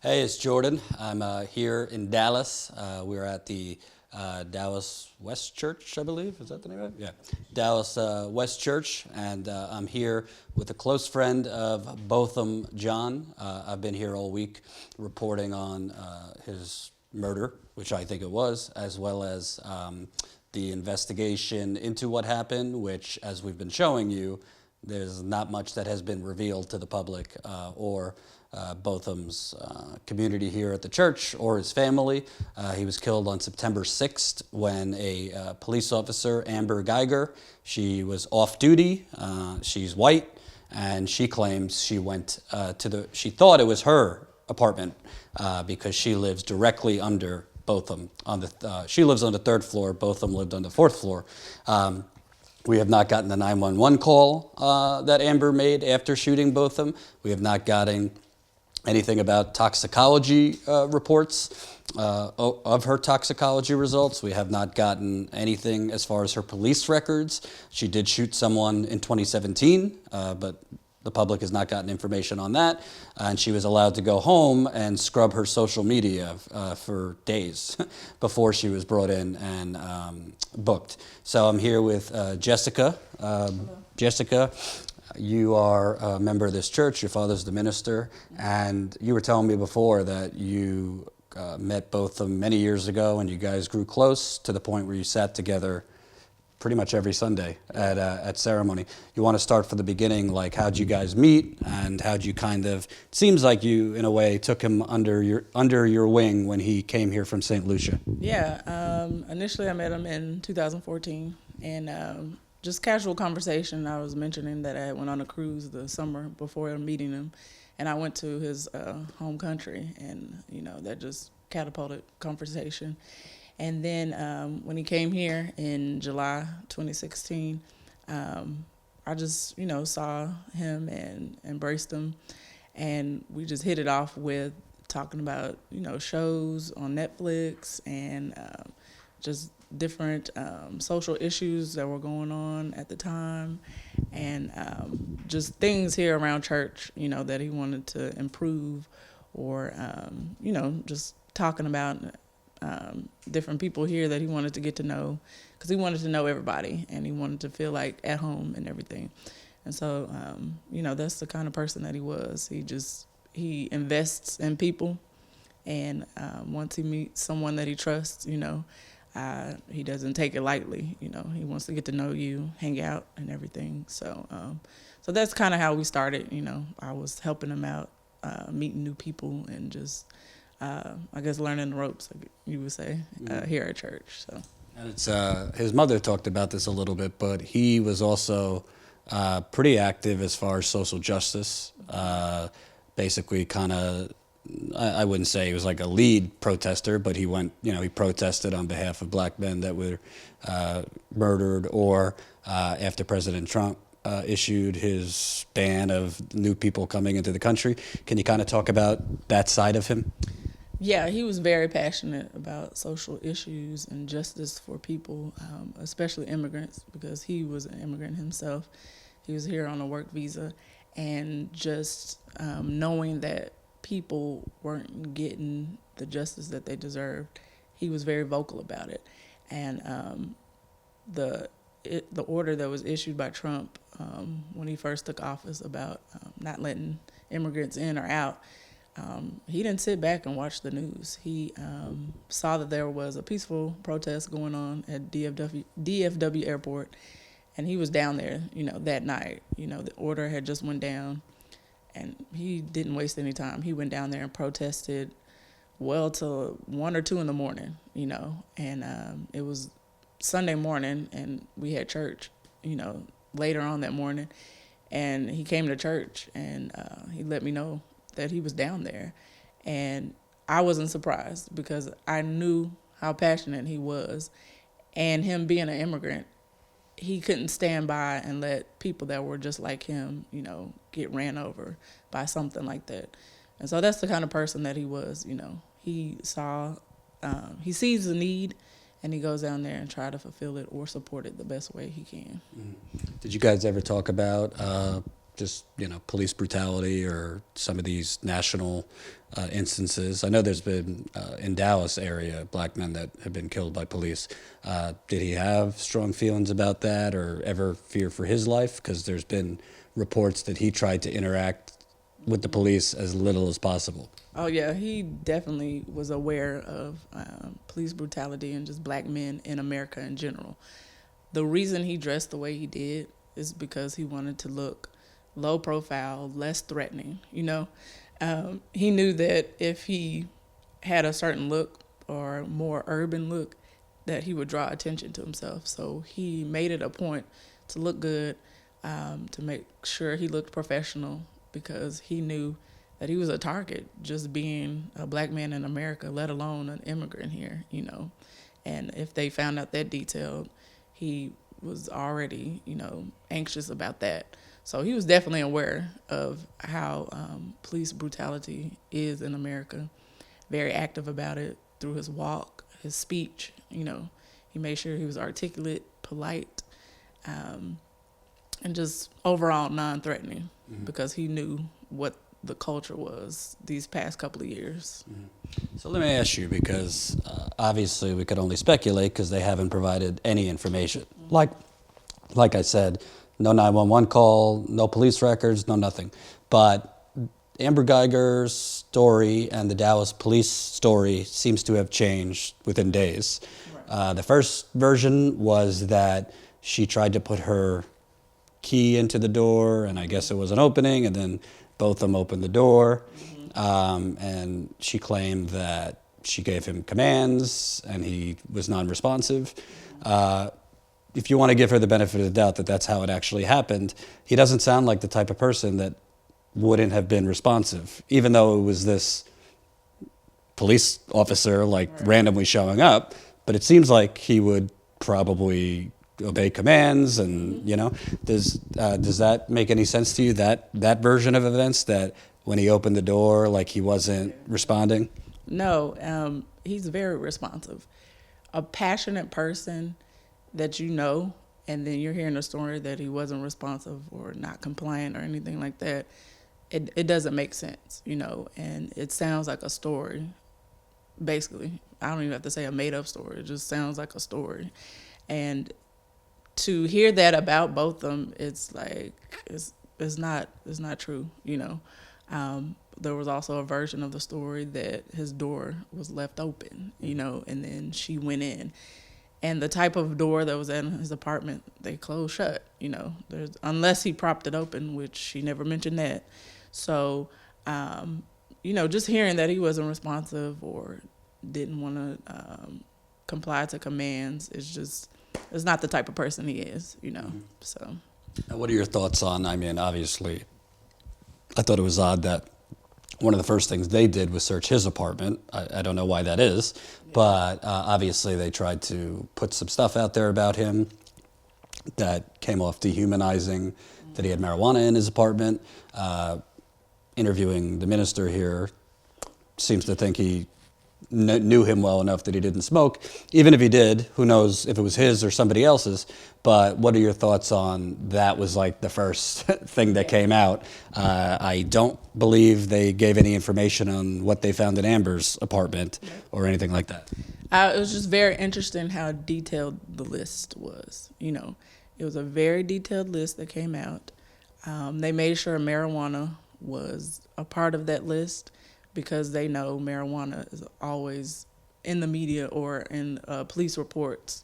Hey, it's Jordan. I'm here in Dallas. We're at the Dallas West Church, I believe. Is that the name of it? Yeah. Dallas West Church. And I'm here with a close friend of Botham, John. I've been here all week reporting on his murder, which I think it was, as well as the investigation into what happened, which, as we've been showing you, there's not much that has been revealed to the public or Botham's community here at the church or his family. He was killed on September 6th when a police officer, Amber Guyger, she was off duty. She's white, and she claims she went she thought it was her apartment because she lives directly under Botham. She lives on the third floor. Botham lived on the fourth floor. We have not gotten the 911 call that Amber made after shooting Botham. We have not gotten anything about toxicology reports of her toxicology results. We have not gotten anything as far as her police records. She did shoot someone in 2017, but the public has not gotten information on that. And she was allowed to go home and scrub her social media for days before she was brought in and booked. So I'm here with Jessica. Jessica, you are a member of this church. Your father's the minister. And you were telling me before that you met both of them many years ago, and you guys grew close to the point where you sat together pretty much every Sunday at ceremony. You want to start from the beginning, like how'd you guys meet, and how'd you it seems like you, in a way, took him under your wing when he came here from St. Lucia. Yeah, initially I met him in 2014, and just casual conversation. I was mentioning that I went on a cruise the summer before meeting him, and I went to his home country, and that just catapulted conversation. And then when he came here in July 2016, I just, saw him and embraced him. And we just hit it off with talking about, shows on Netflix and just different social issues that were going on at the time. And just things here around church, that he wanted to improve or, just talking about different people here that he wanted to get to know, because he wanted to know everybody and he wanted to feel like at home and everything. And so, that's the kind of person that he was. He invests in people, and once he meets someone that he trusts, he doesn't take it lightly. He wants to get to know you, hang out, and everything. So, so that's kind of how we started. I was helping him out, meeting new people, and just I guess learning the ropes, like you would say, here at church. So, And it's his mother talked about this a little bit, but he was also pretty active as far as social justice. Basically, kind of, I wouldn't say he was like a lead protester, but he went, he protested on behalf of black men that were murdered, or after President Trump issued his ban of new people coming into the country. Can you kind of talk about that side of him? yeah, he was very passionate about social issues and justice for people, especially immigrants, because he was an immigrant himself. He was here on a work visa, and just knowing that people weren't getting the justice that they deserved, he was very vocal about it. And the order that was issued by Trump when he first took office about not letting immigrants in or out, he didn't sit back and watch the news. He saw that there was a peaceful protest going on at DFW Airport, and he was down there, that night. The order had just went down, and he didn't waste any time. He went down there and protested well till 1 or 2 in the morning, and it was Sunday morning, and we had church, later on that morning, and he came to church, and he let me know that he was down there. And I wasn't surprised, because I knew how passionate he was. And him being an immigrant, he couldn't stand by and let people that were just like him, get ran over by something like that. And so that's the kind of person that he was. He sees the need, and he goes down there and try to fulfill it or support it the best way he can. Did you guys ever talk about just police brutality or some of these national instances? I know there's been in Dallas area black men that have been killed by police. Did he have strong feelings about that or ever fear for his life? Because there's been reports that he tried to interact with the police as little as possible. Oh yeah, he definitely was aware of police brutality and just black men in America in general. The reason he dressed the way he did is because he wanted to look low profile, less threatening. He knew that if he had a certain look or more urban look, that he would draw attention to himself. So he made it a point to look good, to make sure he looked professional, because he knew that he was a target just being a black man in America, let alone an immigrant here, And if they found out that detail, he was already, anxious about that. So he was definitely aware of how police brutality is in America, very active about it through his walk, his speech. He made sure he was articulate, polite, and just overall non-threatening, because he knew what the culture was these past couple of years. So let me ask you, because obviously we could only speculate because they haven't provided any information. Like I said, no 911 call, no police records, no nothing. But Amber Guyger's story and the Dallas police story seems to have changed within days. Right. The first version was that she tried to put her key into the door, and I guess it was an opening, and then Botham opened the door, and she claimed that she gave him commands and he was non-responsive. If you want to give her the benefit of the doubt that that's how it actually happened, he doesn't sound like the type of person that wouldn't have been responsive, even though it was this police officer randomly showing up. But it seems like he would probably obey commands, and does that make any sense to you, that version of events, that when he opened the door he wasn't responding? No, he's very responsive. A passionate person that and then you're hearing a story that he wasn't responsive or not compliant or anything like that, it doesn't make sense, and it sounds like a story, basically. I don't even have to say a made-up story. It just sounds like a story. And to hear that about both of them, it's not true, There was also a version of the story that his door was left open, and then she went in. And the type of door that was in his apartment, they closed shut, unless he propped it open, which she never mentioned that. So, just hearing that he wasn't responsive or didn't want to comply to commands is not the type of person he is, so. And what are your thoughts on, obviously, I thought it was odd that one of the first things they did was search his apartment. I don't know why that is, but obviously they tried to put some stuff out there about him that came off dehumanizing, that he had marijuana in his apartment. Interviewing the minister here seems to think he knew him well enough that he didn't smoke. Even if he did, who knows if it was his or somebody else's. But what are your thoughts on that? Was the first thing that came out. I don't believe they gave any information on what they found in Amber's apartment or anything like that. It was just very interesting how detailed the list was. It was a very detailed list that came out. They made sure marijuana was a part of that list, because they know marijuana is always in the media or in police reports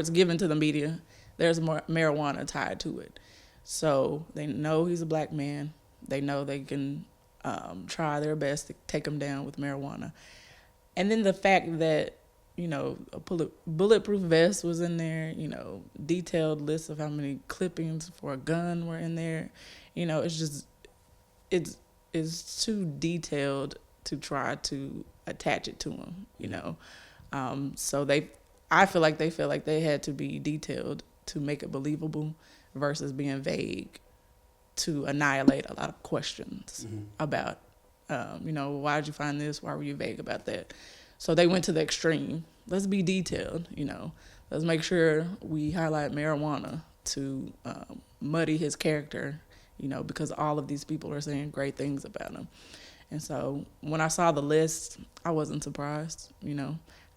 given to the media. There's more marijuana tied to it. So they know he's a black man. They know they can try their best to take him down with marijuana. And then the fact that, a bulletproof vest was in there, detailed lists of how many clippings for a gun were in there. It's too detailed to try to attach it to him, So I feel like they felt like they had to be detailed to make it believable versus being vague to annihilate a lot of questions about, why did you find this? Why were you vague about that? So they went to the extreme. Let's be detailed, Let's make sure we highlight marijuana to muddy his character because all of these people are saying great things about him. And so when I saw the list, I wasn't surprised.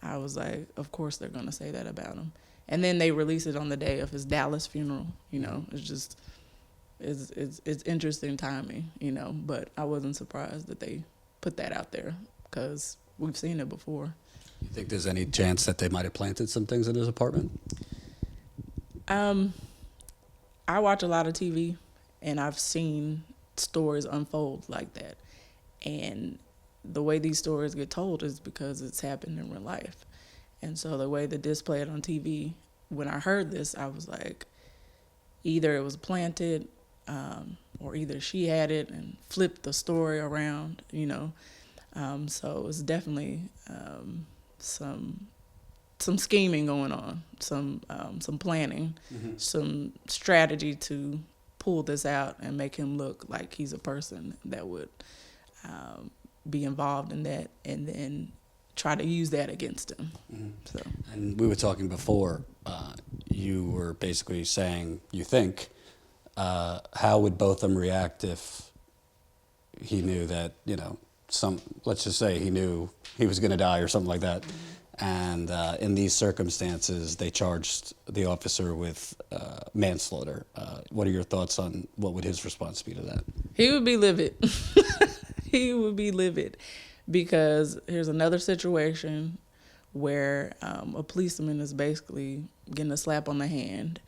I was like, of course they're going to say that about him. And then they released it on the day of his Dallas funeral. It's just, it's interesting timing, but I wasn't surprised that they put that out there because we've seen it before. You think there's any chance that they might have planted some things in his apartment? I watch a lot of TV, and I've seen stories unfold like that. And the way these stories get told is because it's happened in real life. And so the way that this played on TV, when I heard this, I was like, either it was planted, or either she had it and flipped the story around, So it's definitely some scheming going on, some planning, some strategy to pull this out and make him look like he's a person that would be involved in that, and then try to use that against him. So. And we were talking before. You were basically saying you think. How would Botham react if he knew that let's just say he knew he was going to die or something like that, and in these circumstances they charged the officer with manslaughter? What are your thoughts on what would his response be to that? He would be livid. He would be livid, because here's another situation where a policeman is basically getting a slap on the hand,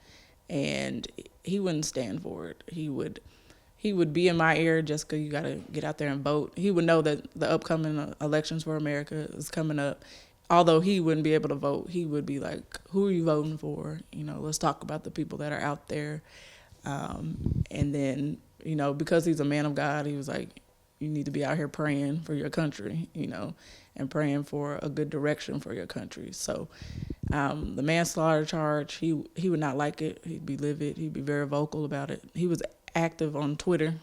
and he wouldn't stand for it. He would be in my ear, Jessica, you got to get out there and vote. He would know that the upcoming elections for America is coming up. Although he wouldn't be able to vote, he would be like, who are you voting for? Let's talk about the people that are out there. And then, because he's a man of God, he was like, you need to be out here praying for your country, and praying for a good direction for your country. So the manslaughter charge, he would not like it. He'd be livid. He'd be very vocal about it. He was active on Twitter,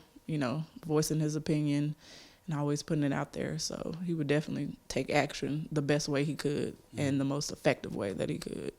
voicing his opinion and always putting it out there. So he would definitely take action the best way he could and the most effective way that he could.